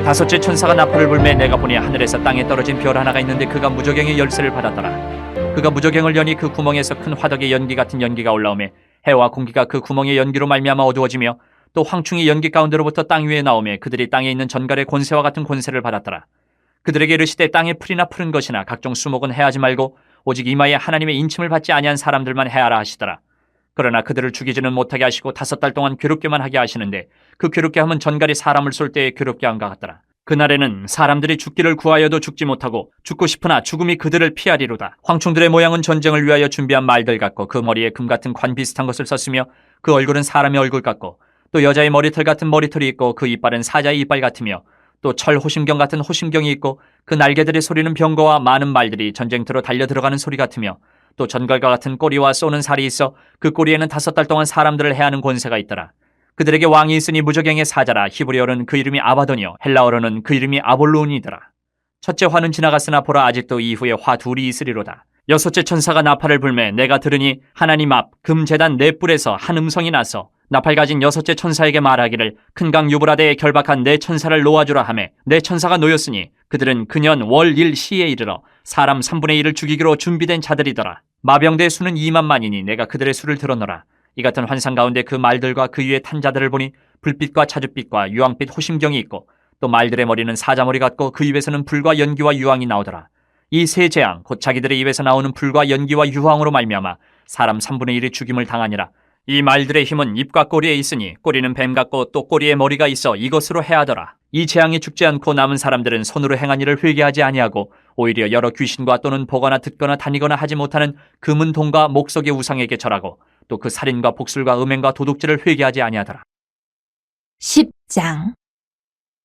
다섯째 천사가 나팔을 불매 내가 보니 하늘에서 땅에 떨어진 별 하나가 있는데 그가 무저갱의 열쇠를 받았더라. 그가 무저갱을 여니 그 구멍에서 큰 화덕의 연기 같은 연기가 올라오매 해와 공기가 그 구멍의 연기로 말미암아 어두워지며 또 황충이 연기 가운데로부터 땅 위에 나오매 그들이 땅에 있는 전갈의 권세와 같은 권세를 받았더라. 그들에게 이르시되 땅에 풀이나 푸른 것이나 각종 수목은 해하지 말고 오직 이마에 하나님의 인침을 받지 아니한 사람들만 해하라 하시더라. 그러나 그들을 죽이지는 못하게 하시고 5달 동안 괴롭게만 하게 하시는데 그 괴롭게 함은 전갈이 사람을 쏠 때에 괴롭게 한것 같더라. 그날에는 사람들이 죽기를 구하여도 죽지 못하고 죽고 싶으나 죽음이 그들을 피하리로다. 황충들의 모양은 전쟁을 위하여 준비한 말들 같고 그 머리에 금 같은 관 비슷한 것을 썼으며 그 얼굴은 사람의 얼굴 같고 또 여자의 머리털 같은 머리털이 있고 그 이빨은 사자의 이빨 같으며 또 철 호심경 같은 호심경이 있고 그 날개들의 소리는 병거와 많은 말들이 전쟁터로 달려 들어가는 소리 같으며 또 전갈과 같은 꼬리와 쏘는 살이 있어 그 꼬리에는 5달 동안 사람들을 해하는 권세가 있더라. 그들에게 왕이 있으니 무저갱의 사자라. 히브리어로는 그 이름이 아바돈이요 헬라어로는 그 이름이 아볼론이더라. 첫째 화는 지나갔으나 보라 아직도 이후에 화 둘이 있으리로다. 여섯째 천사가 나팔을 불매 내가 들으니 하나님 앞 금제단 네 뿔에서 한 음성이 나서 나팔 가진 여섯째 천사에게 말하기를 큰 강 유브라데에 결박한 네 천사를 놓아주라 하매 네 천사가 놓였으니 그들은 그년 월 일 시에 이르러 사람 3분의 1을 죽이기로 준비된 자들이더라. 마병대의 수는 2만만이니 내가 그들의 수를 들었노라. 이 같은 환상 가운데 그 말들과 그 위에 탄 자들을 보니 불빛과 자줏빛과 유황빛 호심경이 있고 또 말들의 머리는 사자머리 같고 그 입에서는 불과 연기와 유황이 나오더라. 이 세 재앙 곧 자기들의 입에서 나오는 불과 연기와 유황으로 말미암아 사람 3분의 1이 죽임을 당하니라. 이 말들의 힘은 입과 꼬리에 있으니 꼬리는 뱀 같고 또 꼬리에 머리가 있어 이것으로 해하더라. 이 재앙이 죽지 않고 남은 사람들은 손으로 행한 일을 회개하지 아니하고 오히려 여러 귀신과 또는 보거나 듣거나 다니거나 하지 못하는 금은 동과 목석의 우상에게 절하고 또 그 살인과 복술과 음행과 도둑질을 회개하지 아니하더라. 10장.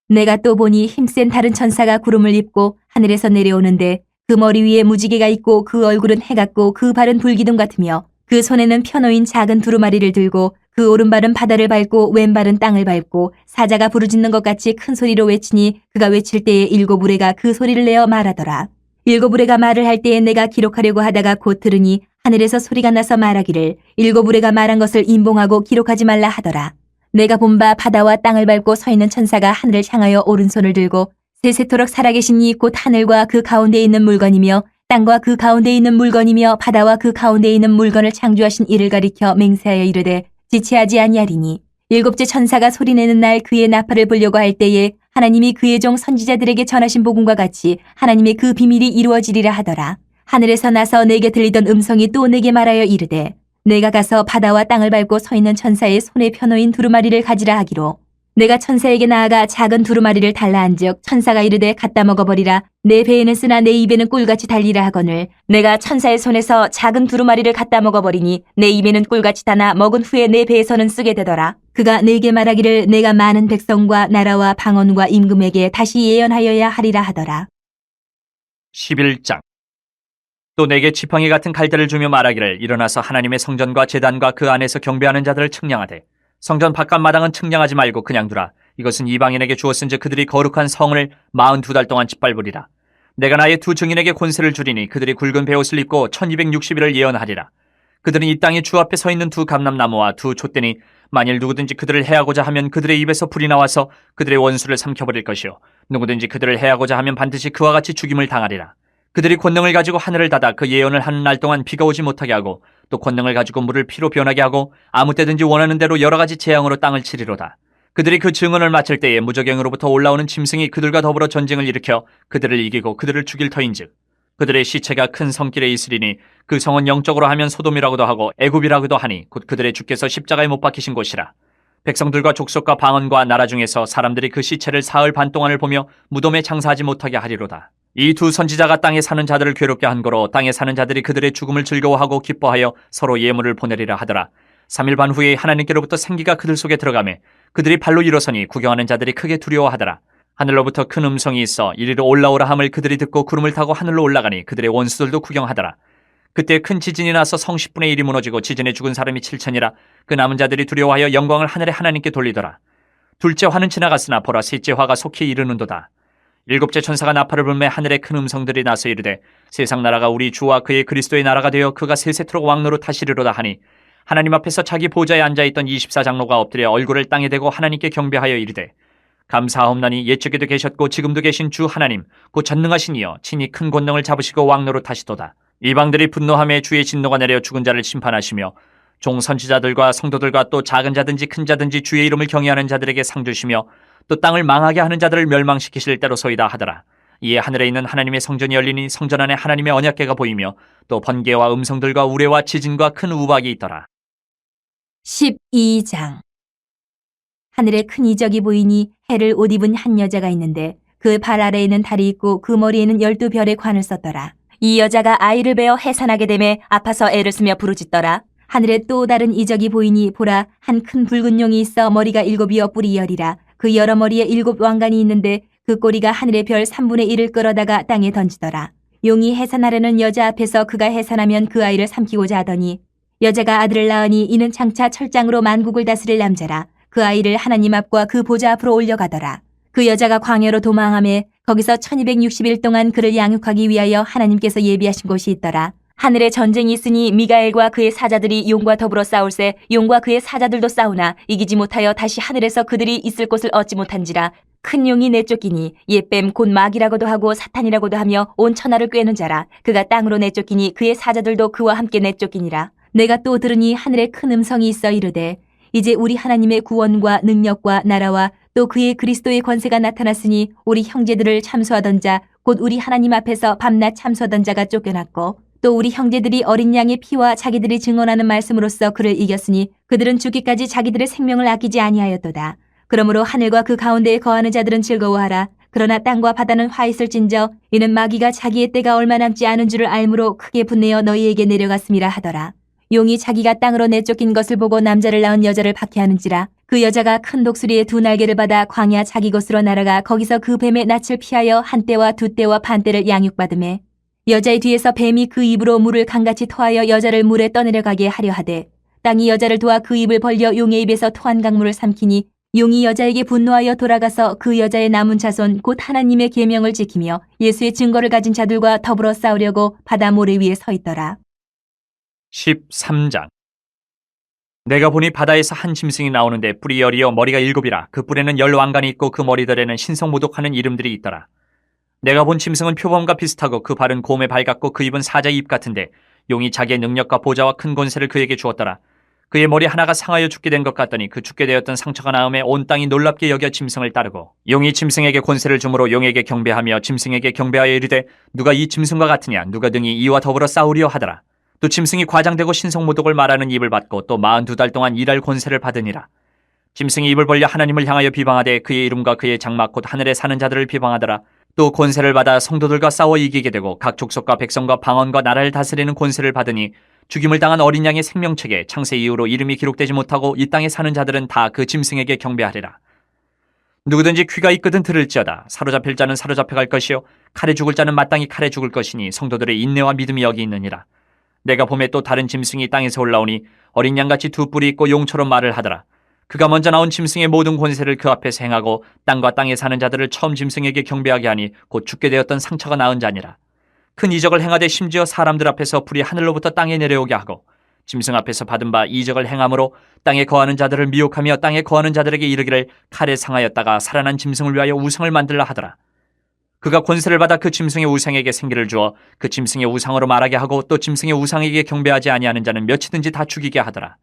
내가 또 보니 힘센 다른 천사가 구름을 입고 하늘에서 내려오는데 그 머리 위에 무지개가 있고 그 얼굴은 해 같고 그 발은 불기둥 같으며 그 손에는 펴놓인 작은 두루마리를 들고 그 오른발은 바다를 밟고 왼발은 땅을 밟고 사자가 부르짖는 것 같이 큰 소리로 외치니 그가 외칠 때에 7 우레가 그 소리를 내어 말하더라. 7 우레가 말을 할 때에 내가 기록하려고 하다가 곧 들으니 하늘에서 소리가 나서 말하기를 7 우레가 말한 것을 임봉하고 기록하지 말라 하더라. 내가 본 바 바다와 땅을 밟고 서 있는 천사가 하늘을 향하여 오른손을 들고 세세토록 살아계신 이 곧 하늘과 그 가운데 있는 물건이며 땅과 그 가운데 있는 물건이며 바다와 그 가운데 있는 물건을 창조하신 이를 가리켜 맹세하여 이르되 지체하지 아니하리니 7째 천사가 소리내는 날 그의 나팔을 불려고 할 때에 하나님이 그의 종 선지자들에게 전하신 복음과 같이 하나님의 그 비밀이 이루어지리라 하더라. 하늘에서 나서 내게 들리던 음성이 또 내게 말하여 이르되 내가 가서 바다와 땅을 밟고 서 있는 천사의 손에 펴놓인 두루마리를 가지라 하기로 내가 천사에게 나아가 작은 두루마리를 달라 한즉 천사가 이르되 갖다 먹어버리라. 내 배에는 쓰나 내 입에는 꿀같이 달리라 하거늘 내가 천사의 손에서 작은 두루마리를 갖다 먹어버리니 내 입에는 꿀같이 다나 먹은 후에 내 배에서는 쓰게 되더라. 그가 내게 말하기를 내가 많은 백성과 나라와 방언과 임금에게 다시 예언하여야 하리라 하더라. 11장. 또 내게 지팡이 같은 갈대를 주며 말하기를 일어나서 하나님의 성전과 제단과 그 안에서 경배하는 자들을 측량하되 성전 바깥 마당은 측량하지 말고 그냥 두라. 이것은 이방인에게 주었은즉 그들이 거룩한 성을 42달 동안 짓밟으리라. 내가 나의 2 증인에게 권세를 주리니 그들이 굵은 베옷을 입고 1260일을 예언하리라. 그들은 이 땅에 주 앞에 서 있는 2 감람나무와 2 촛대니 만일 누구든지 그들을 해하고자 하면 그들의 입에서 불이 나와서 그들의 원수를 삼켜버릴 것이요 누구든지 그들을 해하고자 하면 반드시 그와 같이 죽임을 당하리라. 그들이 권능을 가지고 하늘을 닫아 그 예언을 하는 날 동안 비가 오지 못하게 하고 또 권능을 가지고 물을 피로 변하게 하고 아무 때든지 원하는 대로 여러 가지 재앙으로 땅을 치리로다. 그들이 그 증언을 마칠 때에 무저갱으로부터 올라오는 짐승이 그들과 더불어 전쟁을 일으켜 그들을 이기고 그들을 죽일 터인즉 그들의 시체가 큰 성길에 있으리니 그 성은 영적으로 하면 소돔이라고도 하고 애굽이라고도 하니 곧 그들의 주께서 십자가에 못 박히신 곳이라. 백성들과 족속과 방언과 나라 중에서 사람들이 그 시체를 사흘 반 동안을 보며 무덤에 장사하지 못하게 하리로다. 이 2 선지자가 땅에 사는 자들을 괴롭게 한 거로 땅에 사는 자들이 그들의 죽음을 즐거워하고 기뻐하여 서로 예물을 보내리라 하더라. 3일 반 후에 하나님께로부터 생기가 그들 속에 들어가매 그들이 발로 일어서니 구경하는 자들이 크게 두려워하더라. 하늘로부터 큰 음성이 있어 이리로 올라오라 함을 그들이 듣고 구름을 타고 하늘로 올라가니 그들의 원수들도 구경하더라. 그때 큰 지진이 나서 성 10분의 1이 무너지고 지진에 죽은 사람이 7천이라. 그 남은 자들이 두려워하여 영광을 하늘의 하나님께 돌리더라. 둘째 화는 지나갔으나 보라 셋째 화가 속히 이르는도다. 7째 천사가 나팔을 불매 하늘에 큰 음성들이 나서 이르되 세상 나라가 우리 주와 그의 그리스도의 나라가 되어 그가 세세토록 왕노로 타시리로다 하니 하나님 앞에서 자기 보좌에 앉아있던 24장로가 엎드려 얼굴을 땅에 대고 하나님께 경배하여 이르되 감사하옵나니 옛적에도 계셨고 지금도 계신 주 하나님 곧 전능하신 이여 친히 큰 권능을 잡으시고 왕노릇하시도다. 이방들이 분노함에 주의 진노가 내려 죽은 자를 심판하시며 종 선지자들과 성도들과 또 작은 자든지 큰 자든지 주의 이름을 경외하는 자들에게 상 주시며 또 땅을 망하게 하는 자들을 멸망시키실 때로소이다 하더라. 이에 하늘에 있는 하나님의 성전이 열리니 성전 안에 하나님의 언약궤가 보이며 또 번개와 음성들과 우레와 지진과 큰 우박이 있더라. 12장. 하늘에 큰 이적이 보이니 해를 옷 입은 한 여자가 있는데 그 발 아래에는 달이 있고 그 머리에는 12별의 관을 썼더라. 이 여자가 아이를 베어 해산하게 되매 아파서 애를 쓰며 부르짖더라. 하늘에 또 다른 이적이 보이니 보라 한 큰 붉은 용이 있어 머리가 7이여 뿔이 10이라. 그 여러 머리에 7 왕관이 있는데 그 꼬리가 하늘의 별 3분의 1을 끌어다가 땅에 던지더라. 용이 해산하려는 여자 앞에서 그가 해산하면 그 아이를 삼키고자 하더니 여자가 아들을 낳으니 이는 장차 철장으로 만국을 다스릴 남자라. 그 아이를 하나님 앞과 그 보좌 앞으로 올려가더라. 그 여자가 광야로 도망하매 거기서 1260일 동안 그를 양육하기 위하여 하나님께서 예비하신 곳이 있더라. 하늘에 전쟁이 있으니 미가엘과 그의 사자들이 용과 더불어 싸울세 용과 그의 사자들도 싸우나 이기지 못하여 다시 하늘에서 그들이 있을 곳을 얻지 못한지라. 큰 용이 내쫓기니 옛뱀 곧 마귀라고도 하고 사탄이라고도 하며 온 천하를 꿰는 자라. 그가 땅으로 내쫓기니 그의 사자들도 그와 함께 내쫓기니라. 내가 또 들으니 하늘에 큰 음성이 있어 이르되 이제 우리 하나님의 구원과 능력과 나라와 또 그의 그리스도의 권세가 나타났으니 우리 형제들을 참소하던 자 곧 우리 하나님 앞에서 밤낮 참소하던 자가 쫓겨났고 또 우리 형제들이 어린 양의 피와 자기들이 증언하는 말씀으로써 그를 이겼으니 그들은 죽기까지 자기들의 생명을 아끼지 아니하였도다. 그러므로 하늘과 그 가운데에 거하는 자들은 즐거워하라. 그러나 땅과 바다는 화 있을진저 이는 마귀가 자기의 때가 얼마 남지 않은 줄을 알므로 크게 분내어 너희에게 내려갔음이라 하더라. 용이 자기가 땅으로 내쫓긴 것을 보고 남자를 낳은 여자를 박해하는지라. 그 여자가 큰 독수리의 2 날개를 받아 광야 자기 곳으로 날아가 거기서 그 뱀의 낯을 피하여 1때와 2때와 반때를 양육받으매 여자의 뒤에서 뱀이 그 입으로 물을 강같이 토하여 여자를 물에 떠내려가게 하려 하되 땅이 여자를 도와 그 입을 벌려 용의 입에서 토한 강물을 삼키니 용이 여자에게 분노하여 돌아가서 그 여자의 남은 자손 곧 하나님의 계명을 지키며 예수의 증거를 가진 자들과 더불어 싸우려고 바다 모래 위에 서 있더라. 13장. 내가 보니 바다에서 한 짐승이 나오는데 뿔이 10이요 머리가 7이라. 그 뿔에는 10 왕관이 있고 그 머리들에는 신성모독하는 이름들이 있더라. 내가 본 짐승은 표범과 비슷하고 그 발은 곰의 발 같고 그 입은 사자의 입 같은데 용이 자기의 능력과 보좌와 큰 권세를 그에게 주었더라. 그의 머리 하나가 상하여 죽게 된 것 같더니 그 죽게 되었던 상처가 나음에 온 땅이 놀랍게 여겨 짐승을 따르고 용이 짐승에게 권세를 주므로 용에게 경배하며 짐승에게 경배하여 이르되 누가 이 짐승과 같으냐 누가 등이 이와 더불어 싸우리요 하더라. 또 짐승이 과장되고 신성모독을 말하는 입을 받고 또 42달 동안 일할 권세를 받으니라. 짐승이 입을 벌려 하나님을 향하여 비방하되 그의 이름과 그의 장막 곧 하늘에 사는 자들을 비방하더라. 또 권세를 받아 성도들과 싸워 이기게 되고 각 족속과 백성과 방언과 나라를 다스리는 권세를 받으니 죽임을 당한 어린 양의 생명책에 창세 이후로 이름이 기록되지 못하고 이 땅에 사는 자들은 다 그 짐승에게 경배하리라. 누구든지 귀가 있거든 들을지어다. 사로잡힐 자는 사로잡혀갈 것이요 칼에 죽을 자는 마땅히 칼에 죽을 것이니 성도들의 인내와 믿음이 여기 있느니라. 내가 봄에 또 다른 짐승이 땅에서 올라오니 어린 양같이 2 뿔이 있고 용처럼 말을 하더라. 그가 먼저 나온 짐승의 모든 권세를 그 앞에서 행하고 땅과 땅에 사는 자들을 처음 짐승에게 경배하게 하니 곧 죽게 되었던 상처가 나은 자니라. 큰 이적을 행하되 심지어 사람들 앞에서 불이 하늘로부터 땅에 내려오게 하고 짐승 앞에서 받은 바 이적을 행함으로 땅에 거하는 자들을 미혹하며 땅에 거하는 자들에게 이르기를 칼에 상하였다가 살아난 짐승을 위하여 우상을 만들라 하더라. 그가 권세를 받아 그 짐승의 우상에게 생기를 주어 그 짐승의 우상으로 말하게 하고 또 짐승의 우상에게 경배하지 아니하는 자는 몇이든지 다 죽이게 하더라.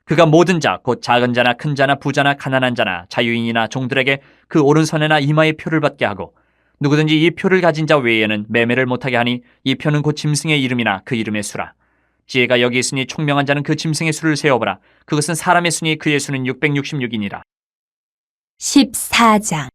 그가 모든 자 곧 작은 자나 큰 자나 부자나 가난한 자나 자유인이나 종들에게 그 오른손에나 이마에 표를 받게 하고 누구든지 이 표를 가진 자 외에는 매매를 못하게 하니 이 표는 곧 짐승의 이름이나 그 이름의 수라. 지혜가 여기 있으니 총명한 자는 그 짐승의 수를 세어보라. 그것은 사람의 수니 그의 수는 666이니라. 14장.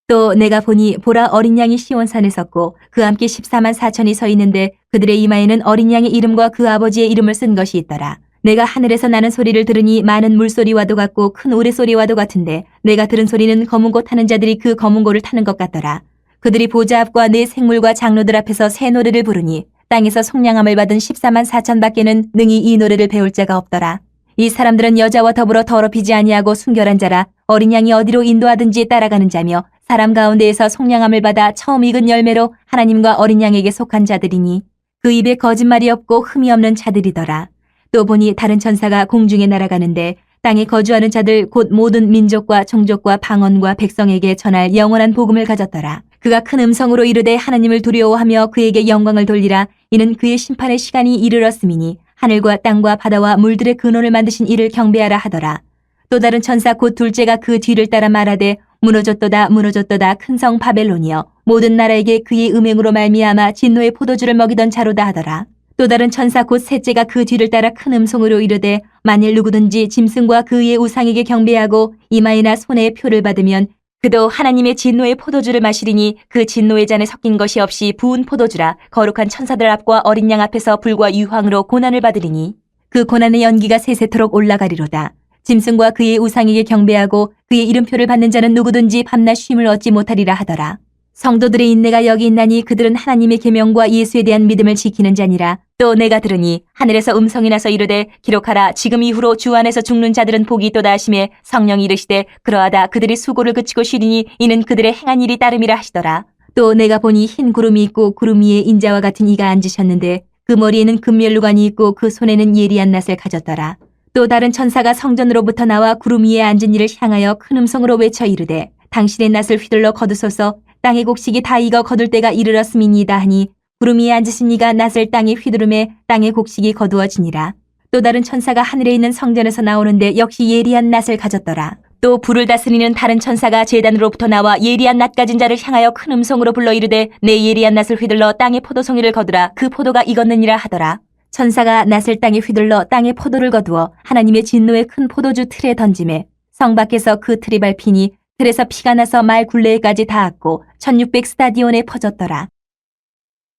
또 내가 보니 보라 어린 양이 시온산에 섰고 그 함께 14만 4천이 서 있는데 그들의 이마에는 어린 양의 이름과 그 아버지의 이름을 쓴 것이 있더라. 내가 하늘에서 나는 소리를 들으니 많은 물소리와도 같고 큰 우레소리와도 같은데 내가 들은 소리는 검은 고 타는 자들이 그 검은 고를 타는 것 같더라. 그들이 보좌 앞과 네 생물과 장로들 앞에서 새 노래를 부르니 땅에서 속량함을 받은 14만 4천 밖에는 능히 이 노래를 배울 자가 없더라. 이 사람들은 여자와 더불어 더럽히지 아니하고 순결한 자라. 어린 양이 어디로 인도하든지 따라가는 자며 사람 가운데에서 속량함을 받아 처음 익은 열매로 하나님과 어린 양에게 속한 자들이니 그 입에 거짓말이 없고 흠이 없는 자들이더라. 또 보니 다른 천사가 공중에 날아가는데 땅에 거주하는 자들 곧 모든 민족과 종족과 방언과 백성에게 전할 영원한 복음을 가졌더라. 그가 큰 음성으로 이르되 하나님을 두려워하며 그에게 영광을 돌리라. 이는 그의 심판의 시간이 이르렀음이니 하늘과 땅과 바다와 물들의 근원을 만드신 이를 경배하라 하더라. 또 다른 천사 곧 둘째가 그 뒤를 따라 말하되 무너졌도다 무너졌도다 큰 성 바벨론이여 모든 나라에게 그의 음행으로 말미암아 진노의 포도주를 먹이던 자로다 하더라. 또 다른 천사 곧 셋째가 그 뒤를 따라 큰 음성으로 이르되 만일 누구든지 짐승과 그의 우상에게 경배하고 이마이나 손에 표를 받으면 그도 하나님의 진노의 포도주를 마시리니 그 진노의 잔에 섞인 것이 없이 부은 포도주라. 거룩한 천사들 앞과 어린 양 앞에서 불과 유황으로 고난을 받으리니 그 고난의 연기가 세세토록 올라가리로다. 짐승과 그의 우상에게 경배하고 그의 이름표를 받는 자는 누구든지 밤낮 쉼을 얻지 못하리라 하더라. 성도들의 인내가 여기 있나니 그들은 하나님의 계명과 예수에 대한 믿음을 지키는 자니라. 또 내가 들으니 하늘에서 음성이 나서 이르되 기록하라. 지금 이후로 주 안에서 죽는 자들은 복이 있도다 하시매 성령이 이르시되 그러하다 그들이 수고를 그치고 쉬리니 이는 그들의 행한 일이 따름이라 하시더라. 또 내가 보니 흰 구름이 있고 구름 위에 인자와 같은 이가 앉으셨는데 그 머리에는 금면류관이 있고 그 손에는 예리한 낫을 가졌더라. 또 다른 천사가 성전으로부터 나와 구름 위에 앉은 이를 향하여 큰 음성으로 외쳐 이르되 당신의 낫을 휘둘러 거두소서. 땅의 곡식이 다 익어 거둘 때가 이르렀음이니이다 하니 구름 위에 앉으신 이가 낫을 땅에 휘두르매 땅의 곡식이 거두어지니라. 또 다른 천사가 하늘에 있는 성전에서 나오는데 역시 예리한 낫을 가졌더라. 또 불을 다스리는 다른 천사가 제단으로부터 나와 예리한 낫 가진 자를 향하여 큰 음성으로 불러 이르되 내 예리한 낫을 휘둘러 땅의 포도송이를 거두라. 그 포도가 익었느니라 하더라. 천사가 낫을 땅에 휘둘러 땅의 포도를 거두어 하나님의 진노의 큰 포도주 틀에 던지매 성 밖에서 그 틀이 밟히니 틀에서 피가 나서 말 굴레에까지 닿았고 1600 스타디온에 퍼졌더라.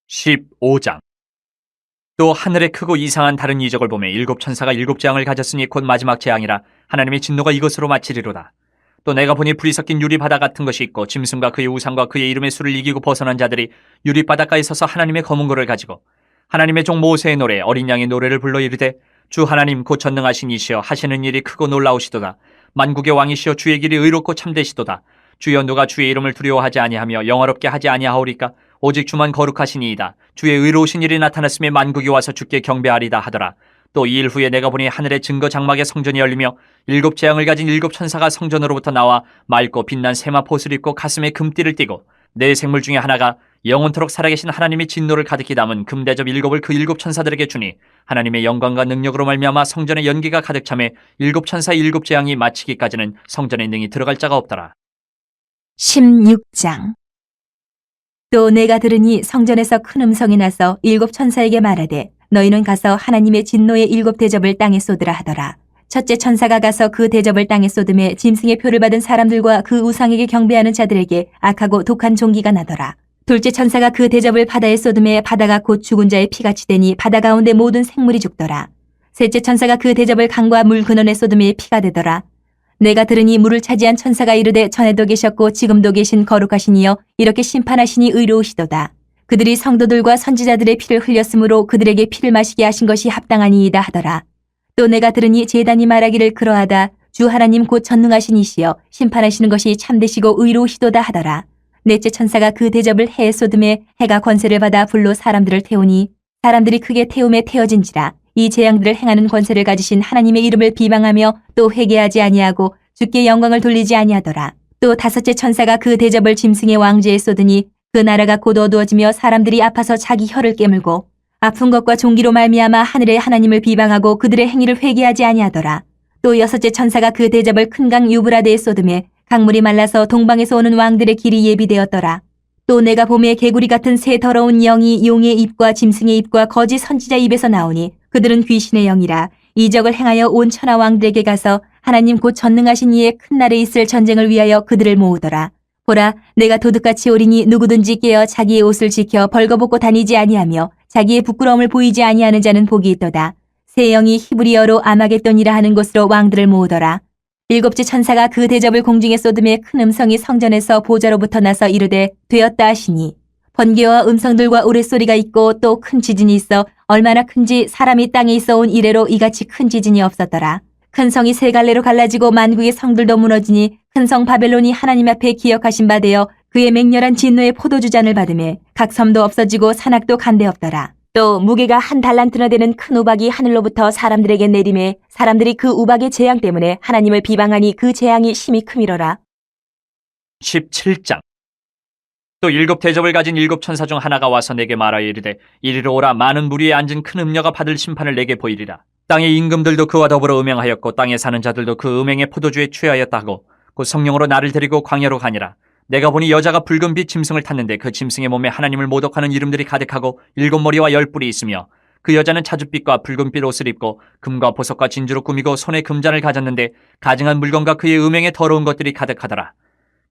15장. 또 하늘에 크고 이상한 다른 이적을 보매 일곱 천사가 일곱 재앙을 가졌으니 곧 마지막 재앙이라 하나님의 진노가 이것으로 마치리로다. 또 내가 보니 불이 섞인 유리바다 같은 것이 있고 짐승과 그의 우상과 그의 이름의 수를 이기고 벗어난 자들이 유리바닷가에 서서 하나님의 검은 고를 가지고 하나님의 종 모세의 노래 어린 양의 노래를 불러 이르되 주 하나님 곧 전능하신 이시여 하시는 일이 크고 놀라우시도다. 만국의 왕이시여 주의 길이 의롭고 참되시도다. 주여 누가 주의 이름을 두려워하지 아니하며 영화롭게 하지 아니하오리까. 오직 주만 거룩하시니이다. 주의 의로우신 일이 나타났음에 만국이 와서 주께 경배하리다 하더라. 또 이 일 후에 내가 보니 하늘의 증거 장막의 성전이 열리며 일곱 재앙을 가진 일곱 천사가 성전으로부터 나와 맑고 빛난 세마포옷을 입고 가슴에 금띠를 띠고 네 생물 중에 하나가 영원토록 살아계신 하나님의 진노를 가득히 담은 금대접 일곱을 그 일곱 천사들에게 주니 하나님의 영광과 능력으로 말미암아 성전의 연기가 가득 차매 일곱 천사의 일곱 재앙이 마치기까지는 성전에 능히 들어갈 자가 없더라. 16장. 또 내가 들으니 성전에서 큰 음성이 나서 일곱 천사에게 말하되 너희는 가서 하나님의 진노의 일곱 대접을 땅에 쏟으라 하더라. 첫째 천사가 가서 그 대접을 땅에 쏟음에 짐승의 표를 받은 사람들과 그 우상에게 경배하는 자들에게 악하고 독한 종기가 나더라. 둘째 천사가 그 대접을 바다에 쏟음에 바다가 곧 죽은 자의 피같이 되니 바다 가운데 모든 생물이 죽더라. 셋째 천사가 그 대접을 강과 물 근원에 쏟음에 피가 되더라. 내가 들으니 물을 차지한 천사가 이르되 전에도 계셨고 지금도 계신 거룩하신 이여 이렇게 심판하시니 의로우시도다. 그들이 성도들과 선지자들의 피를 흘렸으므로 그들에게 피를 마시게 하신 것이 합당하니이다 하더라. 또 내가 들으니 제단이 말하기를 그러하다. 주 하나님 곧 전능하신 이시여 심판하시는 것이 참되시고 의로우시도다 하더라. 넷째 천사가 그 대접을 해에 쏟음에 해가 권세를 받아 불로 사람들을 태우니 사람들이 크게 태움에 태워진지라. 이 재앙들을 행하는 권세를 가지신 하나님의 이름을 비방하며 또 회개하지 아니하고 주께 영광을 돌리지 아니하더라. 또 다섯째 천사가 그 대접을 짐승의 왕좌에 쏟으니 그 나라가 곧 어두워지며 사람들이 아파서 자기 혀를 깨물고 아픈 것과 종기로 말미암아 하늘의 하나님을 비방하고 그들의 행위를 회개하지 아니하더라. 또 여섯째 천사가 그 대접을 큰 강 유브라데에 쏟음에 강물이 말라서 동방에서 오는 왕들의 길이 예비되었더라. 또 내가 봄에 개구리 같은 새 더러운 영이 용의 입과 짐승의 입과 거짓 선지자 입에서 나오니 그들은 귀신의 영이라. 이적을 행하여 온 천하 왕들에게 가서 하나님 곧 전능하신 이의 큰 날에 있을 전쟁을 위하여 그들을 모으더라. 보라, 내가 도둑같이 오리니 누구든지 깨어 자기의 옷을 지켜 벌거벗고 다니지 아니하며 자기의 부끄러움을 보이지 아니하는 자는 복이 있도다. 새 영이 히브리어로 아마겟돈이라 하는 곳으로 왕들을 모으더라. 일곱째 천사가 그 대접을 공중에 쏟음에 큰 음성이 성전에서 보좌로부터 나서 이르되 되었다 하시니 번개와 음성들과 우레소리가 있고 또 큰 지진이 있어 얼마나 큰지 사람이 땅에 있어 온 이래로 이같이 큰 지진이 없었더라. 큰 성이 세 갈래로 갈라지고 만국의 성들도 무너지니 큰 성 바벨론이 하나님 앞에 기억하신 바 되어 그의 맹렬한 진노의 포도주 잔을 받으매 각 섬도 없어지고 산악도 간데 없더라. 또 무게가 한 달란트나 되는 큰 우박이 하늘로부터 사람들에게 내림에 사람들이 그 우박의 재앙 때문에 하나님을 비방하니 그 재앙이 심히 크미러라. 17장. 또 7대접을 가진 7천사 중 하나가 와서 내게 말하여 이르되 이리로 오라. 많은 물 위에 앉은 큰 음녀가 받을 심판을 내게 보이리라. 땅의 임금들도 그와 더불어 음행하였고 땅에 사는 자들도 그 음행의 포도주에 취하였다 하고 곧 성령으로 나를 데리고 광야로 가니라. 내가 보니 여자가 붉은 빛 짐승을 탔는데 그 짐승의 몸에 하나님을 모독하는 이름들이 가득하고 7머리와 10뿔이 있으며 그 여자는 자줏빛과 붉은빛 옷을 입고 금과 보석과 진주로 꾸미고 손에 금잔을 가졌는데 가증한 물건과 그의 음행에 더러운 것들이 가득하더라.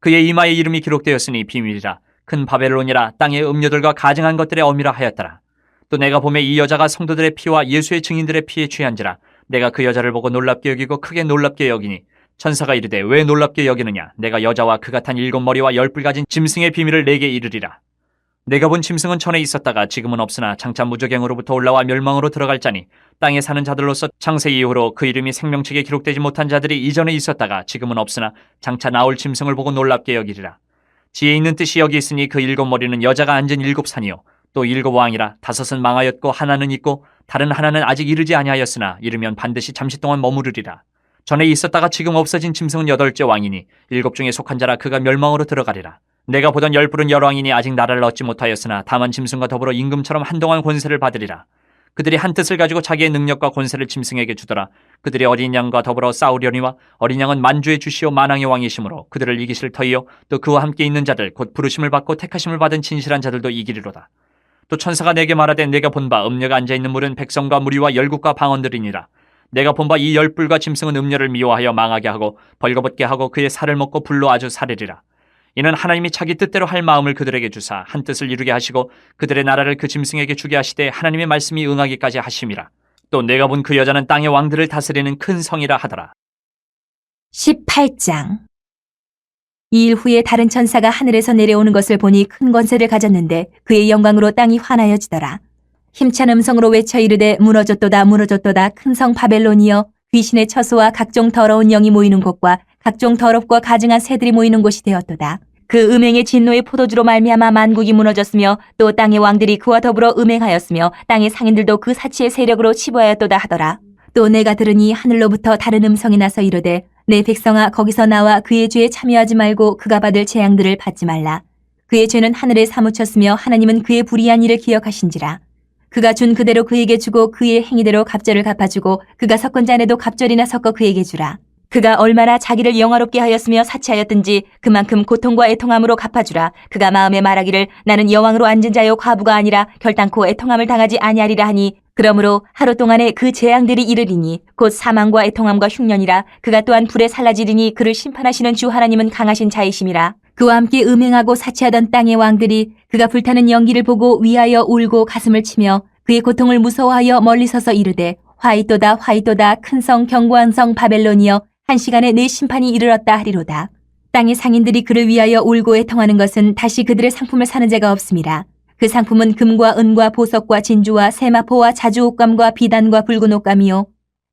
그의 이마에 이름이 기록되었으니 비밀이라. 큰 바벨론이라. 땅의 음료들과 가증한 것들의 어미라 하였더라. 또 내가 보매 이 여자가 성도들의 피와 예수의 증인들의 피에 취한지라. 내가 그 여자를 보고 놀랍게 여기고 크게 놀랍게 여기니 천사가 이르되 왜 놀랍게 여기느냐. 내가 여자와 그 같은 7머리와 10뿔 가진 짐승의 비밀을 내게 이르리라. 내가 본 짐승은 전에 있었다가 지금은 없으나 장차 무저갱으로부터 올라와 멸망으로 들어갈 자니 땅에 사는 자들로서 창세 이후로 그 이름이 생명책에 기록되지 못한 자들이 이전에 있었다가 지금은 없으나 장차 나올 짐승을 보고 놀랍게 여기리라. 지혜 있는 뜻이 여기 있으니 그 7머리는 여자가 앉은 7산이요 또 7왕이라. 5은 망하였고 하나는 있고 다른 하나는 아직 이르지 아니하였으나 이르면 반드시 잠시 동안 머무르리라. 전에 있었다가 지금 없어진 짐승은 8째 왕이니 7 중에 속한 자라. 그가 멸망으로 들어가리라. 내가 보던 10뿔은 열왕이니 아직 나라를 얻지 못하였으나 다만 짐승과 더불어 임금처럼 한동안 권세를 받으리라. 그들이 한 뜻을 가지고 자기의 능력과 권세를 짐승에게 주더라. 그들이 어린 양과 더불어 싸우려니와 어린 양은 만주의 주시오 만왕의 왕이시므로 그들을 이기실 터이요 또 그와 함께 있는 자들 곧 부르심을 받고 택하심을 받은 진실한 자들도 이기리로다. 또 천사가 내게 말하되 내가 본 바 음녀가 앉아있는 물은 백성과 무리와 열국과 방언들이니라. 내가 본 바 이 10뿔과 짐승은 음녀를 미워하여 망하게 하고 벌거벗게 하고 그의 살을 먹고 불로 아주 사르리라. 이는 하나님이 자기 뜻대로 할 마음을 그들에게 주사 한 뜻을 이루게 하시고 그들의 나라를 그 짐승에게 주게 하시되 하나님의 말씀이 응하기까지 하심이라. 또 내가 본 그 여자는 땅의 왕들을 다스리는 큰 성이라 하더라. 18장. 이 일 후에 다른 천사가 하늘에서 내려오는 것을 보니 큰 권세를 가졌는데 그의 영광으로 땅이 환하여지더라. 힘찬 음성으로 외쳐 이르되 무너졌도다 무너졌도다 큰 성 바벨론이여 귀신의 처소와 각종 더러운 영이 모이는 곳과 각종 더럽고 가증한 새들이 모이는 곳이 되었도다. 그 음행의 진노의 포도주로 말미암아 만국이 무너졌으며 또 땅의 왕들이 그와 더불어 음행하였으며 땅의 상인들도 그 사치의 세력으로 치부하였도다 하더라. 또 내가 들으니 하늘로부터 다른 음성이 나서 이르되 내 백성아 거기서 나와 그의 죄에 참여하지 말고 그가 받을 재앙들을 받지 말라. 그의 죄는 하늘에 사무쳤으며 하나님은 그의 불의한 일을 기억하신지라. 그가 준 그대로 그에게 주고 그의 행위대로 갑절을 갚아주고 그가 섞은 잔에도 갑절이나 섞어 그에게 주라. 그가 얼마나 자기를 영화롭게 하였으며 사치하였든지 그만큼 고통과 애통함으로 갚아주라. 그가 마음에 말하기를 나는 여왕으로 앉은 자요 과부가 아니라 결단코 애통함을 당하지 아니하리라 하니 그러므로 하루 동안에 그 재앙들이 이르리니 곧 사망과 애통함과 흉년이라. 그가 또한 불에 살라지리니 그를 심판하시는 주 하나님은 강하신 자이심이라. 그와 함께 음행하고 사치하던 땅의 왕들이 그가 불타는 연기를 보고 위하여 울고 가슴을 치며 그의 고통을 무서워하여 멀리 서서 이르되 화이또다 화이또다 큰 성 견고한 성 바벨론이여 한 시간에 내 심판이 이르렀다 하리로다. 땅의 상인들이 그를 위하여 울고 애통하는 것은 다시 그들의 상품을 사는 자가 없음이라. 그 상품은 금과 은과 보석과 진주와 세마포와 자주옷감과 비단과 붉은 옷감이요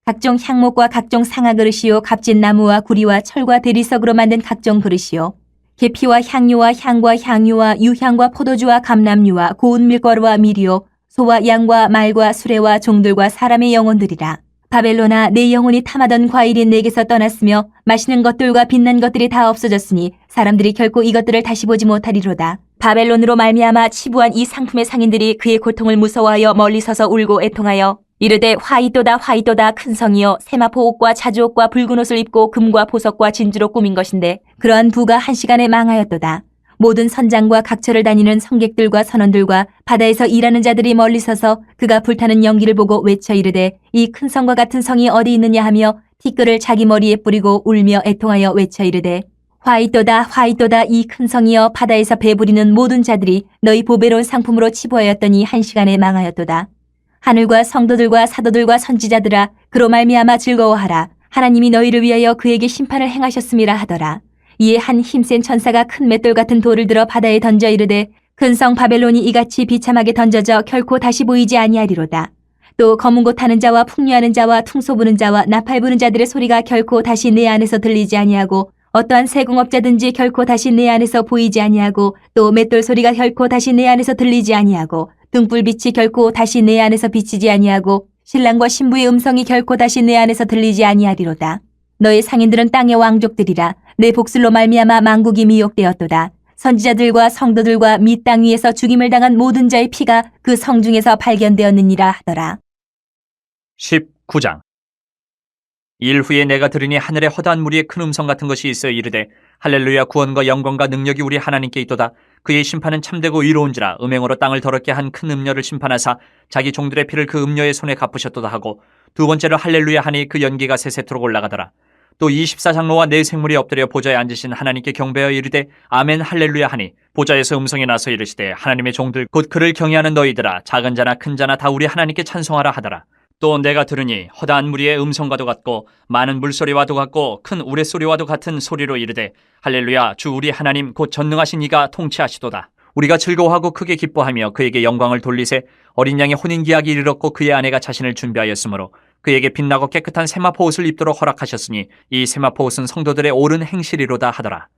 각종 향목과 각종 상아그릇이요 값진 나무와 구리와 철과 대리석으로 만든 각종 그릇이요 계피와 향료와 향과 향유와 유향과 포도주와 감람유와 고운 밀가루와 밀이요 소와 양과 말과 수레와 종들과 사람의 영혼들이라. 바벨론아 내 영혼이 탐하던 과일이 내게서 떠났으며 마시는 것들과 빛난 것들이 다 없어졌으니 사람들이 결코 이것들을 다시 보지 못하리로다. 바벨론으로 말미암아 치부한 이 상품의 상인들이 그의 고통을 무서워하여 멀리 서서 울고 애통하여 이르되 화이또다 화이또다 큰 성이여 세마포 옷과 자주옷과 붉은 옷을 입고 금과 보석과 진주로 꾸민 것인데 그러한 부가 한 시간에 망하였도다. 모든 선장과 각처를 다니는 성객들과 선원들과 바다에서 일하는 자들이 멀리 서서 그가 불타는 연기를 보고 외쳐 이르되 이 큰 성과 같은 성이 어디 있느냐 하며 티끌을 자기 머리에 뿌리고 울며 애통하여 외쳐 이르되 화이또다 화이또다 이 큰 성이여 바다에서 배부리는 모든 자들이 너희 보배로운 상품으로 치부하였더니 한 시간에 망하였도다. 하늘과 성도들과 사도들과 선지자들아 그로 말미암아 즐거워하라. 하나님이 너희를 위하여 그에게 심판을 행하셨음이라 하더라. 이에 한 힘센 천사가 큰 맷돌 같은 돌을 들어 바다에 던져 이르되 큰 성 바벨론이 이같이 비참하게 던져져 결코 다시 보이지 아니하리로다. 또 검은 곳 타는 자와 풍류하는 자와 퉁소 부는 자와 나팔 부는 자들의 소리가 결코 다시 내 안에서 들리지 아니하고 어떠한 세공업자든지 결코 다시 내 안에서 보이지 아니하고 또 맷돌 소리가 결코 다시 내 안에서 들리지 아니하고 등불빛이 결코 다시 내 안에서 비치지 아니하고 신랑과 신부의 음성이 결코 다시 내 안에서 들리지 아니하리로다. 너의 상인들은 땅의 왕족들이라. 내 복술로 말미암아 만국이 미혹되었도다. 선지자들과 성도들과 및 땅 위에서 죽임을 당한 모든 자의 피가 그 성 중에서 발견되었느니라 하더라. 19장. 일 후에 내가 들으니 하늘에 허다한 무리의 큰 음성 같은 것이 있어 이르되 할렐루야, 구원과 영광과 능력이 우리 하나님께 있도다. 그의 심판은 참되고 의로운지라. 음행으로 땅을 더럽게 한 큰 음녀를 심판하사 자기 종들의 피를 그 음녀의 손에 갚으셨도다 하고, 두 번째로 할렐루야 하니 그 연기가 세세토록 올라가더라. 또 24장로와 네 생물이 엎드려 보좌에 앉으신 하나님께 경배하여 이르되 아멘 할렐루야 하니, 보좌에서 음성이 나서 이르시되 하나님의 종들 곧 그를 경외하는 너희들아, 작은 자나 큰 자나 다 우리 하나님께 찬송하라 하더라. 또 내가 들으니 허다한 무리의 음성과도 같고 많은 물소리와도 같고 큰 우레소리와도 같은 소리로 이르되 할렐루야, 주 우리 하나님 곧 전능하신 이가 통치하시도다. 우리가 즐거워하고 크게 기뻐하며 그에게 영광을 돌리세. 어린 양의 혼인기약이 이르렀고 그의 아내가 자신을 준비하였으므로 그에게 빛나고 깨끗한 세마포 옷을 입도록 허락하셨으니 이 세마포 옷은 성도들의 옳은 행실이로다 하더라.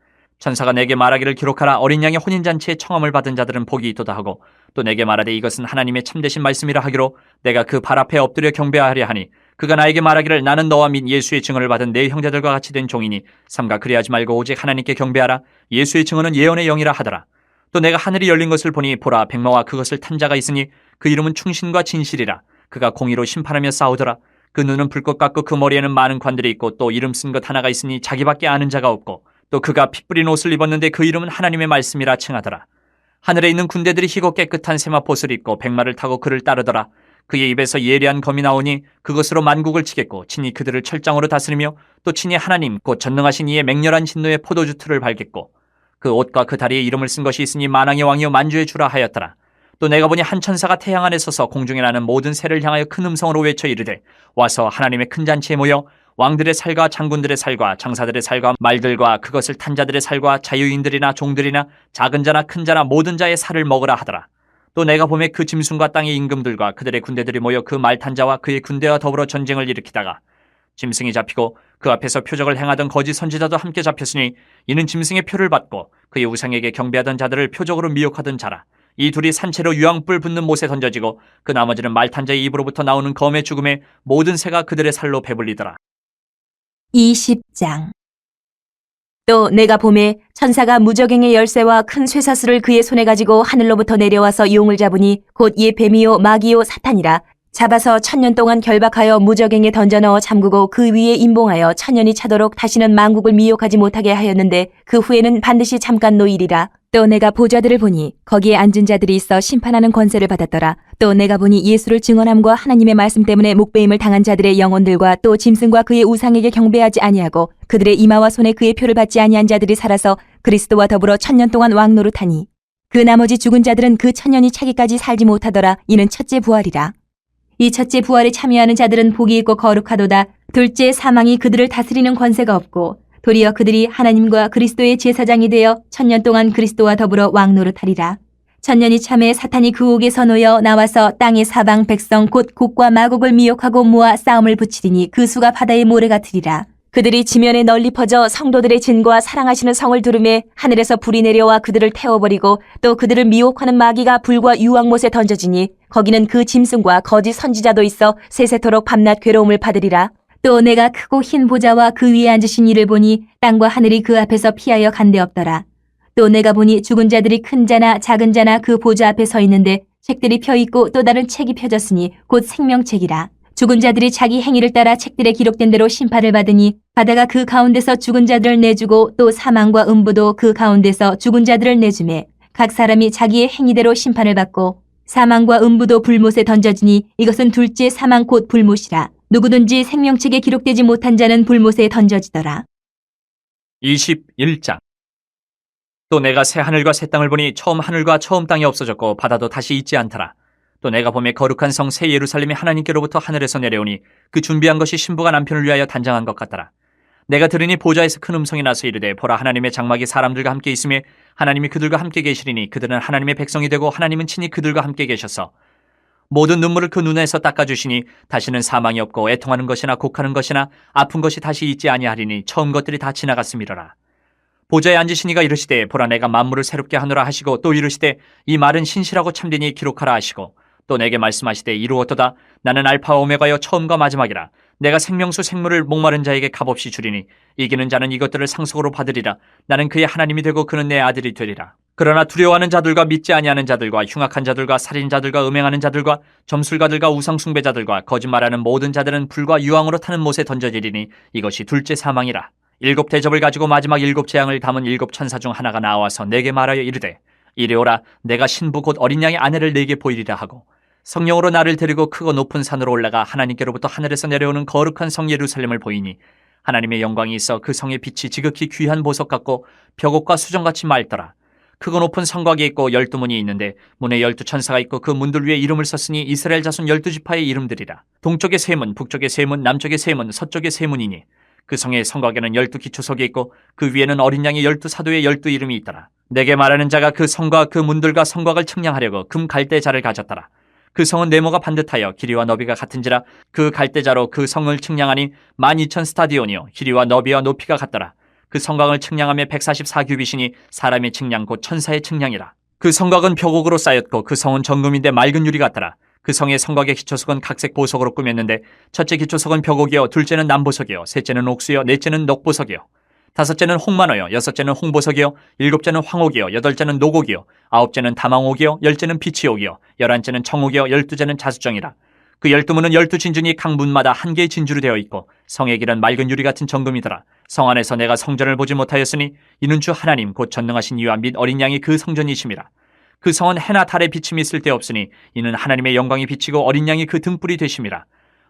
천사가 내게 말하기를 기록하라. 어린 양의 혼인잔치에 청함을 받은 자들은 복이 있도다 하고, 또 내게 말하되 이것은 하나님의 참되신 말씀이라 하기로 내가 그 발 앞에 엎드려 경배하려 하니, 그가 나에게 말하기를 나는 너와 및 예수의 증언을 받은 네 형제들과 같이 된 종이니 삼가 그리하지 말고 오직 하나님께 경배하라. 예수의 증언은 예언의 영이라 하더라. 또 내가 하늘이 열린 것을 보니 보라, 백마와 그것을 탄 자가 있으니 그 이름은 충신과 진실이라. 그가 공의로 심판하며 싸우더라. 그 눈은 불꽃 같고 그 머리에는 많은 관들이 있고 또 이름 쓴 것 하나가 있으니 자기밖에 아는 자가 없고, 또 그가 피 뿌린 옷을 입었는데 그 이름은 하나님의 말씀이라 칭하더라. 하늘에 있는 군대들이 희고 깨끗한 세마포옷을 입고 백마를 타고 그를 따르더라. 그의 입에서 예리한 검이 나오니 그것으로 만국을 치겠고 친히 그들을 철장으로 다스리며 또 친히 하나님 곧 전능하신 이의 맹렬한 진노의 포도주 틀을 밟겠고, 그 옷과 그 다리에 이름을 쓴 것이 있으니 만왕의 왕이요 만주의 주라 하였더라. 또 내가 보니 한 천사가 태양 안에 서서 공중에 나는 모든 새를 향하여 큰 음성으로 외쳐 이르되 와서 하나님의 큰 잔치에 모여 왕들의 살과 장군들의 살과 장사들의 살과 말들과 그것을 탄 자들의 살과 자유인들이나 종들이나 작은 자나 큰 자나 모든 자의 살을 먹으라 하더라. 또 내가 보매 그 짐승과 땅의 임금들과 그들의 군대들이 모여 그 말 탄 자와 그의 군대와 더불어 전쟁을 일으키다가 짐승이 잡히고 그 앞에서 표적을 행하던 거짓 선지자도 함께 잡혔으니 이는 짐승의 표를 받고 그의 우상에게 경배하던 자들을 표적으로 미혹하던 자라. 이 둘이 산채로 유황불 붙는 못에 던져지고 그 나머지는 말 탄 자의 입으로부터 나오는 검의 죽음에 모든 새가 그들의 살로 배불리더라. 20장. 또 내가 보매 천사가 무저갱의 열쇠와 큰 쇠사슬을 그의 손에 가지고 하늘로부터 내려와서 용을 잡으니 곧 이 뱀이요 마귀요 사탄이라. 잡아서 1000년 동안 결박하여 무저갱에 던져 넣어 잠그고 그 위에 임봉하여 1000년이 차도록 다시는 만국을 미혹하지 못하게 하였는데 그 후에는 반드시 잠깐 노일이라. 또 내가 보좌들을 보니 거기에 앉은 자들이 있어 심판하는 권세를 받았더라. 또 내가 보니 예수를 증언함과 하나님의 말씀 때문에 목배임을 당한 자들의 영혼들과 또 짐승과 그의 우상에게 경배하지 아니하고 그들의 이마와 손에 그의 표를 받지 아니한 자들이 살아서 그리스도와 더불어 1000년 동안 왕노릇하니 그 나머지 죽은 자들은 그 1000년이 차기까지 살지 못하더라. 이는 첫째 부활이라. 이 첫째 부활에 참여하는 자들은 복이 있고 거룩하도다. 둘째 사망이 그들을 다스리는 권세가 없고 도리어 그들이 하나님과 그리스도의 제사장이 되어 1000년 동안 그리스도와 더불어 왕노릇하리라. 1000년이 참에 사탄이 그 옥에서 놓여 나와서 땅의 사방 백성 곧 곡과 마곡을 미혹하고 모아 싸움을 붙이리니 그 수가 바다의 모래 같으리라. 그들이 지면에 널리 퍼져 성도들의 진과 사랑하시는 성을 두르매 하늘에서 불이 내려와 그들을 태워버리고 또 그들을 미혹하는 마귀가 불과 유황못에 던져지니 거기는 그 짐승과 거짓 선지자도 있어 세세토록 밤낮 괴로움을 받으리라. 또 내가 크고 흰 보좌와 그 위에 앉으신 이를 보니 땅과 하늘이 그 앞에서 피하여 간데 없더라. 또 내가 보니 죽은 자들이 큰 자나 작은 자나 그 보좌 앞에 서 있는데 책들이 펴 있고 또 다른 책이 펴졌으니 곧 생명책이라. 죽은 자들이 자기 행위를 따라 책들에 기록된 대로 심판을 받으니 바다가 그 가운데서 죽은 자들을 내주고 또 사망과 음부도 그 가운데서 죽은 자들을 내주매 각 사람이 자기의 행위대로 심판을 받고 사망과 음부도 불못에 던져지니 이것은 둘째 사망 곧 불못이라. 누구든지 생명책에 기록되지 못한 자는 불못에 던져지더라. 21장. 또 내가 새 하늘과 새 땅을 보니 처음 하늘과 처음 땅이 없어졌고 바다도 다시 있지 않더라. 또 내가 보매 거룩한 성 새 예루살렘이 하나님께로부터 하늘에서 내려오니 그 준비한 것이 신부가 남편을 위하여 단장한 것 같더라. 내가 들으니 보좌에서 큰 음성이 나서 이르되 보라, 하나님의 장막이 사람들과 함께 있으며 하나님이 그들과 함께 계시리니 그들은 하나님의 백성이 되고 하나님은 친히 그들과 함께 계셔서 모든 눈물을 그 눈에서 닦아주시니 다시는 사망이 없고 애통하는 것이나 곡하는 것이나 아픈 것이 다시 있지 아니하리니 처음 것들이 다 지나갔음이로라. 보좌에 앉으시니가 이르시되 보라 내가 만물을 새롭게 하노라 하시고 또 이르시되 이 말은 신실하고 참되니 기록하라 하시고 또 내게 말씀하시되 이루었도다. 나는 알파와 오메가여 처음과 마지막이라. 내가 생명수 생물을 목마른 자에게 값없이 주리니 이기는 자는 이것들을 상속으로 받으리라. 나는 그의 하나님이 되고 그는 내 아들이 되리라. 그러나 두려워하는 자들과 믿지 아니하는 자들과 흉악한 자들과 살인자들과 음행하는 자들과 점술가들과 우상숭배자들과 거짓말하는 모든 자들은 불과 유황으로 타는 못에 던져지리니 이것이 둘째 사망이라. 7 대접을 가지고 마지막 7 재앙을 담은 7 천사 중 하나가 나와서 내게 말하여 이르되 이리 오라. 내가 신부 곧 어린 양의 아내를 내게 보이리라 하고 성령으로 나를 데리고 크고 높은 산으로 올라가 하나님께로부터 하늘에서 내려오는 거룩한 성 예루살렘을 보이니 하나님의 영광이 있어 그 성의 빛이 지극히 귀한 보석 같고 벽옥과 수정같이 맑더라. 크고 높은 성곽이 있고 12문이 있는데 문에 12 천사가 있고 그 문들 위에 이름을 썼으니 이스라엘 자손 12지파의 이름들이라. 동쪽의 세 문, 북쪽의 세 문, 남쪽의 세 문, 서쪽의 세 문이니 그 성의 성곽에는 12 기초석이 있고 그 위에는 어린 양의 12 사도의 12 이름이 있더라. 내게 말하는 자가 그 성과 그 문들과 성곽을 측량하려고 금 갈대자를 가졌더라. 그 성은 네모가 반듯하여 길이와 너비가 같은지라. 그 갈대자로 그 성을 측량하니 12,000 스타디온이요 길이와 너비와 높이가 같더라. 그 성곽을 측량하며 144규빗이니 사람의 측량 곧 천사의 측량이라. 그 성곽은 벽옥으로 쌓였고 그 성은 정금인데 맑은 유리 같더라. 그 성의 성곽의 기초석은 각색 보석으로 꾸몄는데 첫째 기초석은 벽옥이요 둘째는 남보석이요 셋째는 옥수요 넷째는 녹보석이요 다섯째는 홍만호요 여섯째는 홍보석이요 일곱째는 황옥이요 여덟째는 녹옥이요 아홉째는 다망옥이요 열째는 비치옥이요 11째는 청옥이요 12째는 자수정이라. 그 12문은 12진주니 각 문마다 한 개의 진주로 되어 있고 성의 길은 맑은 유리 같은 정금이더라. 성 안에서 내가 성전을 보지 못하였으니 이는 주 하나님 곧 전능하신 이와 및 어린 양이 그 성전이심이라. 그 성은 해나 달의 비침이 쓸데없으니 이는 하나님의 영광이 비치고 어린 양이 그 등불이 되심이라.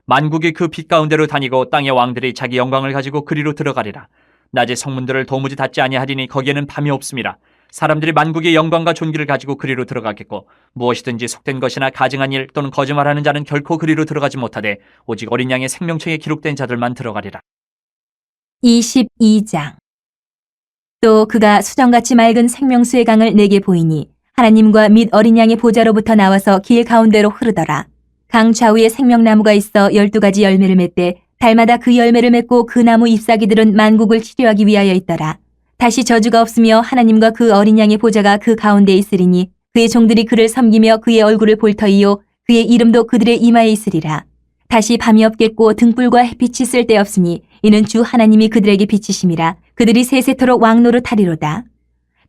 만국이 그 빛 가운데로 다니고 땅의 왕들이 자기 영광을 가지고 그리로 들어가리라. 낮에 성문들을 도무지 닫지 아니하리니 거기에는 밤이 없음이라. 사람들이 만국의 영광과 존귀를 가지고 그리로 들어가겠고 무엇이든지 속된 것이나 가증한 일 또는 거짓말하는 자는 결코 그리로 들어가지 못하되 오직 어린 양의 생명책에 기록된 자들만 들어가리라. 22장. 또 그가 수정같이 맑은 생명수의 강을 내게 보이니 하나님과 및 어린 양의 보좌로부터 나와서 길 가운데로 흐르더라. 강 좌우에 생명나무가 있어 12가지 열매를 맺되 달마다 그 열매를 맺고 그 나무 잎사귀들은 만국을 치료하기 위하여 있더라. 다시 저주가 없으며 하나님과 그 어린 양의 보좌가 그 가운데 있으리니 그의 종들이 그를 섬기며 그의 얼굴을 볼 터이요 그의 이름도 그들의 이마에 있으리라. 다시 밤이 없겠고 등불과 햇빛이 쓸데없으니 이는 주 하나님이 그들에게 비치심이라. 그들이 세세토록 왕노릇하리로다.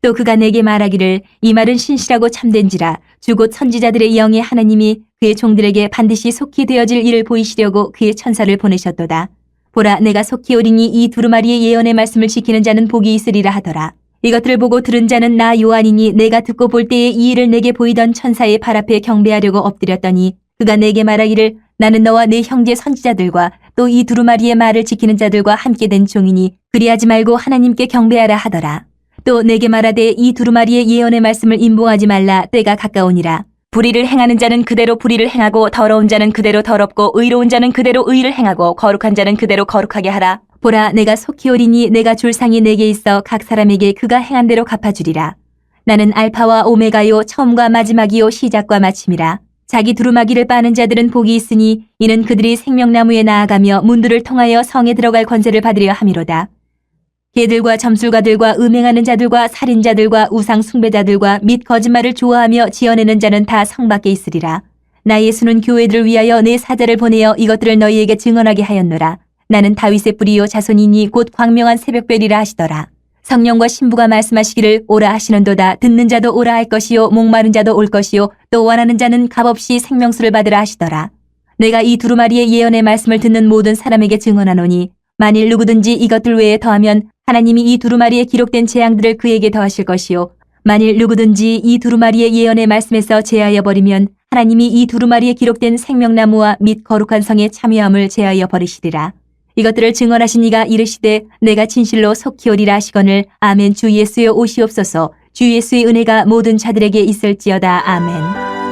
또 그가 내게 말하기를 이 말은 신실하고 참된지라. 주 곧 선지자들의 영의 하나님이 그의 종들에게 반드시 속히 되어질 일을 보이시려고 그의 천사를 보내셨도다. 보라 내가 속히 오리니 이 두루마리의 예언의 말씀을 지키는 자는 복이 있으리라 하더라. 이것들을 보고 들은 자는 나 요한이니 내가 듣고 볼 때에 이 일을 내게 보이던 천사의 발 앞에 경배하려고 엎드렸더니 그가 내게 말하기를 나는 너와 내 형제 선지자들과 또 이 두루마리의 말을 지키는 자들과 함께 된 종이니 그리하지 말고 하나님께 경배하라 하더라. 또 내게 말하되 이 두루마리의 예언의 말씀을 임봉하지 말라. 때가 가까우니라. 불의를 행하는 자는 그대로 불의를 행하고 더러운 자는 그대로 더럽고 의로운 자는 그대로 의를 행하고 거룩한 자는 그대로 거룩하게 하라. 보라 내가 속히 오리니 내가 줄 상이 내게 있어 각 사람에게 그가 행한 대로 갚아주리라. 나는 알파와 오메가요 처음과 마지막이요 시작과 마침이라. 자기 두루마기를 빠는 자들은 복이 있으니 이는 그들이 생명나무에 나아가며 문들을 통하여 성에 들어갈 권세를 받으려 함이로다. 개들과 점술가들과 음행하는 자들과 살인자들과 우상 숭배자들과 및 거짓말을 좋아하며 지어내는 자는 다 성 밖에 있으리라. 나 예수는 교회들을 위하여 내 사자를 보내어 이것들을 너희에게 증언하게 하였노라. 나는 다윗의 뿌리요 자손이니 곧 광명한 새벽별이라 하시더라. 성령과 신부가 말씀하시기를 오라 하시는도다. 듣는 자도 오라 할 것이요 목마른 자도 올 것이요 또 원하는 자는 값없이 생명수를 받으라 하시더라. 내가 이 두루마리의 예언의 말씀을 듣는 모든 사람에게 증언하노니 만일 누구든지 이것들 외에 더하면 하나님이 이 두루마리에 기록된 재앙들을 그에게 더하실 것이요 만일 누구든지 이 두루마리의 예언의 말씀에서 제하여 버리면 하나님이 이 두루마리에 기록된 생명나무와 및 거룩한 성의 참여함을 제하여 버리시리라. 이것들을 증언하신 이가 이르시되 내가 진실로 속히 오리라 하시거늘 아멘. 주 예수여 오시옵소서. 주 예수의 은혜가 모든 자들에게 있을지어다. 아멘.